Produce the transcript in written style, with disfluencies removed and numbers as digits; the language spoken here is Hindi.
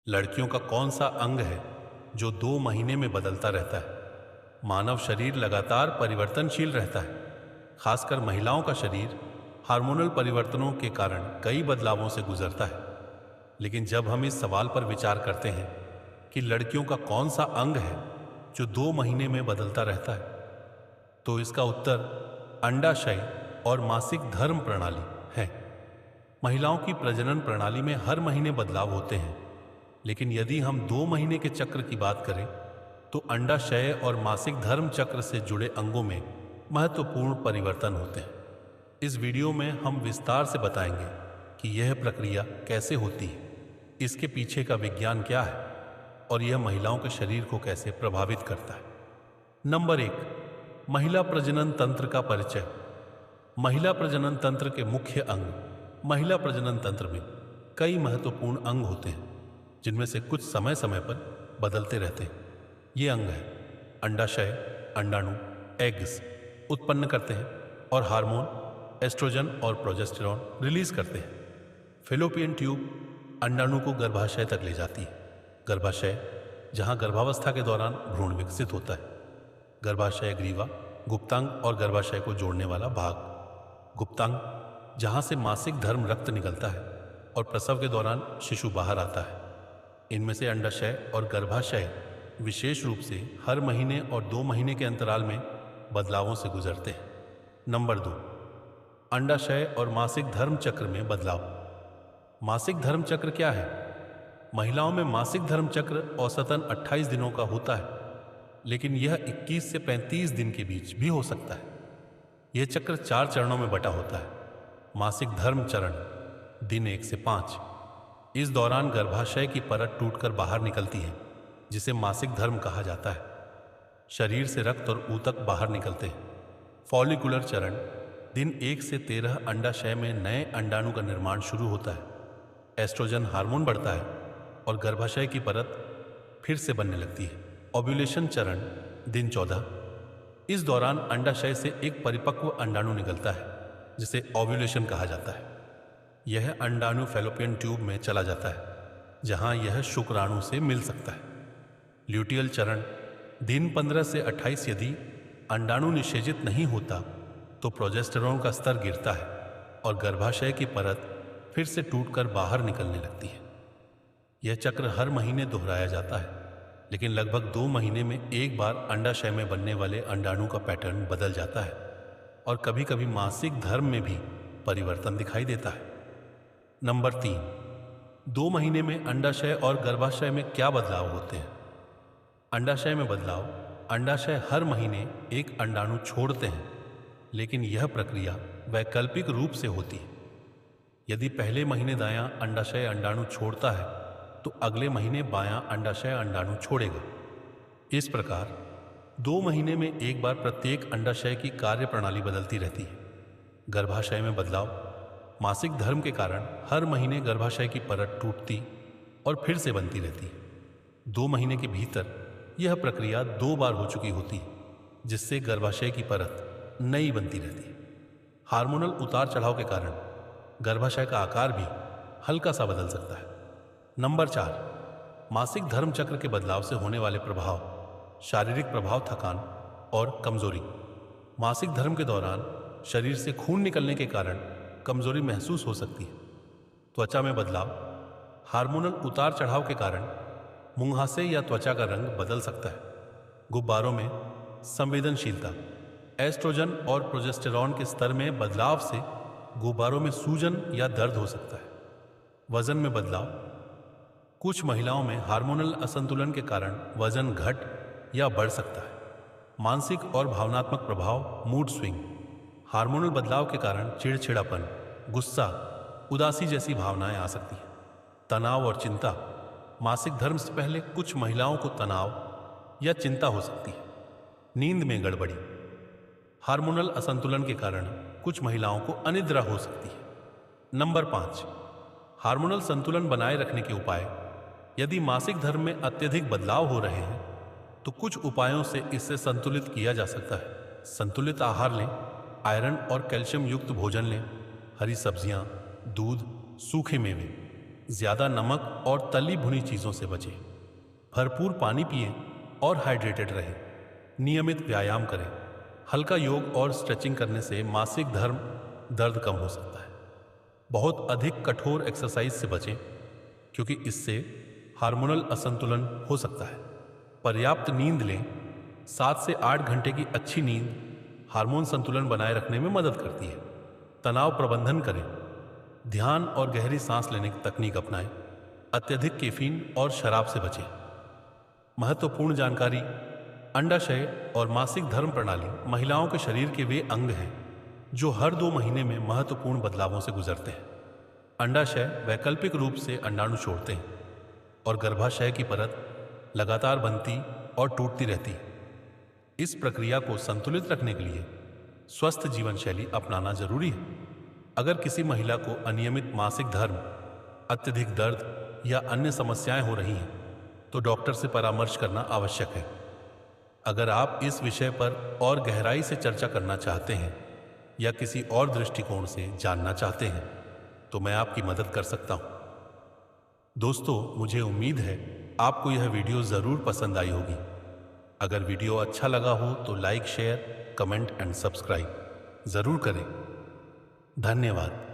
लड़कियों का कौन सा अंग है जो 2 महीने में बदलता रहता है? मानव शरीर लगातार परिवर्तनशील रहता है। खासकर महिलाओं का शरीर हार्मोनल परिवर्तनों के कारण कई बदलावों से गुजरता है। लेकिन जब हम इस सवाल पर विचार करते हैं कि लड़कियों का कौन सा अंग है जो 2 महीने में बदलता रहता है, तो इसका उत्तर अंडाशय और मासिक धर्म प्रणाली है। महिलाओं की प्रजनन प्रणाली में हर महीने बदलाव होते हैं, लेकिन यदि हम 2 महीने के चक्र की बात करें तो अंडाशय और मासिक धर्म चक्र से जुड़े अंगों में महत्वपूर्ण परिवर्तन होते हैं। इस वीडियो में हम विस्तार से बताएंगे कि यह प्रक्रिया कैसे होती है, इसके पीछे का विज्ञान क्या है और यह महिलाओं के शरीर को कैसे प्रभावित करता है। नंबर 1, महिला प्रजनन तंत्र का परिचय। महिला प्रजनन तंत्र के मुख्य अंग। महिला प्रजनन तंत्र में कई महत्वपूर्ण अंग होते हैं, जिनमें से कुछ समय समय पर बदलते रहते हैं। ये अंग है अंडाशय, अंडाणु, एग्स उत्पन्न करते हैं और हार्मोन एस्ट्रोजन और प्रोजेस्टेरॉन रिलीज करते हैं। फेलोपियन ट्यूब अंडाणु को गर्भाशय तक ले जाती है। गर्भाशय, जहां गर्भावस्था के दौरान भ्रूण विकसित होता है। गर्भाशय ग्रीवा, गुप्तांग और गर्भाशय को जोड़ने वाला भाग। गुप्तांग, जहां से मासिक धर्म रक्त निकलता है और प्रसव के दौरान शिशु बाहर आता है। इनमें से अंडाशय और गर्भाशय विशेष रूप से हर महीने और 2 महीने के अंतराल में बदलावों से गुजरते हैं। नंबर 2, अंडाशय और मासिक धर्म चक्र में बदलाव। मासिक धर्म चक्र क्या है? महिलाओं में मासिक धर्म चक्र औसतन 28 दिनों का होता है, लेकिन यह 21 से 35 दिन के बीच भी हो सकता है। यह चक्र 4 चरणों में बटा होता है। मासिक धर्म चरण, दिन 1 से 5। इस दौरान गर्भाशय की परत टूटकर बाहर निकलती है, जिसे मासिक धर्म कहा जाता है। शरीर से रक्त और ऊतक बाहर निकलते हैं। फॉलिकुलर चरण, दिन 1 से 13 अंडाशय में नए अंडाणु का निर्माण शुरू होता है। एस्ट्रोजन हार्मोन बढ़ता है और गर्भाशय की परत फिर से बनने लगती है। ओव्यूलेशन चरण, दिन 14। इस दौरान अंडाशय से एक परिपक्व अंडाणु निकलता है, जिसे ओव्यूलेशन कहा जाता है। यह अंडाणु फैलोपियन ट्यूब में चला जाता है, जहां यह शुक्राणु से मिल सकता है। ल्यूटियल चरण, दिन 15 से 28। यदि अंडाणु निषेचित नहीं होता तो प्रोजेस्टेरॉन का स्तर गिरता है और गर्भाशय की परत फिर से टूटकर बाहर निकलने लगती है। यह चक्र हर महीने दोहराया जाता है, लेकिन लगभग 2 महीने में एक बार अंडाशय में बनने वाले अंडाणु का पैटर्न बदल जाता है और कभी कभी मासिक धर्म में भी परिवर्तन दिखाई देता है। नंबर 3, 2 महीने में अंडाशय और गर्भाशय में क्या बदलाव होते हैं? अंडाशय में बदलाव। अंडाशय हर महीने एक अंडाणु छोड़ते हैं, लेकिन यह प्रक्रिया वैकल्पिक रूप से होती है। यदि पहले महीने दायां अंडाशय अंडाणु छोड़ता है तो अगले महीने बायां अंडाशय अंडाणु छोड़ेगा। इस प्रकार 2 महीने में एक बार प्रत्येक अंडाशय की कार्य प्रणाली बदलती रहती है। गर्भाशय में बदलाव। मासिक धर्म के कारण हर महीने गर्भाशय की परत टूटती और फिर से बनती रहती है। 2 महीने के भीतर यह प्रक्रिया 2 बार हो चुकी होती है, जिससे गर्भाशय की परत नई बनती रहती है। हार्मोनल उतार चढ़ाव के कारण गर्भाशय का आकार भी हल्का सा बदल सकता है। नंबर 4, मासिक धर्म चक्र के बदलाव से होने वाले प्रभाव। शारीरिक प्रभाव, थकान और कमजोरी। मासिक धर्म के दौरान शरीर से खून निकलने के कारण कमजोरी महसूस हो सकती है। त्वचा में बदलाव। हार्मोनल उतार चढ़ाव के कारण मुंहासे या त्वचा का रंग बदल सकता है। गुब्बारों में संवेदनशीलता। एस्ट्रोजन और प्रोजेस्टेरॉन के स्तर में बदलाव से गुब्बारों में सूजन या दर्द हो सकता है। वजन में बदलाव। कुछ महिलाओं में हार्मोनल असंतुलन के कारण वजन घट या बढ़ सकता है। मानसिक और भावनात्मक प्रभाव, मूड स्विंग। हार्मोनल बदलाव के कारण चिड़चिड़ापन, गुस्सा, उदासी जैसी भावनाएं आ सकती हैं। तनाव और चिंता। मासिक धर्म से पहले कुछ महिलाओं को तनाव या चिंता हो सकती है। नींद में गड़बड़ी। हार्मोनल असंतुलन के कारण कुछ महिलाओं को अनिद्रा हो सकती है। नंबर 5, हार्मोनल संतुलन बनाए रखने के उपाय। यदि मासिक धर्म में अत्यधिक बदलाव हो रहे हैं तो कुछ उपायों से इसे संतुलित किया जा सकता है। संतुलित आहार लें, आयरन और कैल्शियम युक्त भोजन लें, हरी सब्जियां, दूध, सूखे मेवे। ज़्यादा नमक और तली भुनी चीज़ों से बचें। भरपूर पानी पिएं और हाइड्रेटेड रहें। नियमित व्यायाम करें। हल्का योग और स्ट्रेचिंग करने से मासिक धर्म दर्द कम हो सकता है। बहुत अधिक कठोर एक्सरसाइज से बचें क्योंकि इससे हार्मोनल असंतुलन हो सकता है। पर्याप्त नींद लें। 7 से 8 घंटे की अच्छी नींद हार्मोन संतुलन बनाए रखने में मदद करती है। तनाव प्रबंधन करें। ध्यान और गहरी सांस लेने की तकनीक अपनाएं। अत्यधिक कैफीन और शराब से बचें। महत्वपूर्ण जानकारी। अंडाशय और मासिक धर्म प्रणाली महिलाओं के शरीर के वे अंग हैं जो हर 2 महीने में महत्वपूर्ण बदलावों से गुजरते हैं। अंडाशय वैकल्पिक रूप से अंडाणु छोड़ते हैं और गर्भाशय की परत लगातार बनती और टूटती रहती है। इस प्रक्रिया को संतुलित रखने के लिए स्वस्थ जीवन शैली अपनाना जरूरी है। अगर किसी महिला को अनियमित मासिक धर्म, अत्यधिक दर्द या अन्य समस्याएं हो रही हैं तो डॉक्टर से परामर्श करना आवश्यक है। अगर आप इस विषय पर और गहराई से चर्चा करना चाहते हैं या किसी और दृष्टिकोण से जानना चाहते हैं तो मैं आपकी मदद कर सकता हूं। दोस्तों, मुझे उम्मीद है आपको यह वीडियो ज़रूर पसंद आई होगी। अगर वीडियो अच्छा लगा हो तो like, share, comment and subscribe ज़रूर करें। धन्यवाद।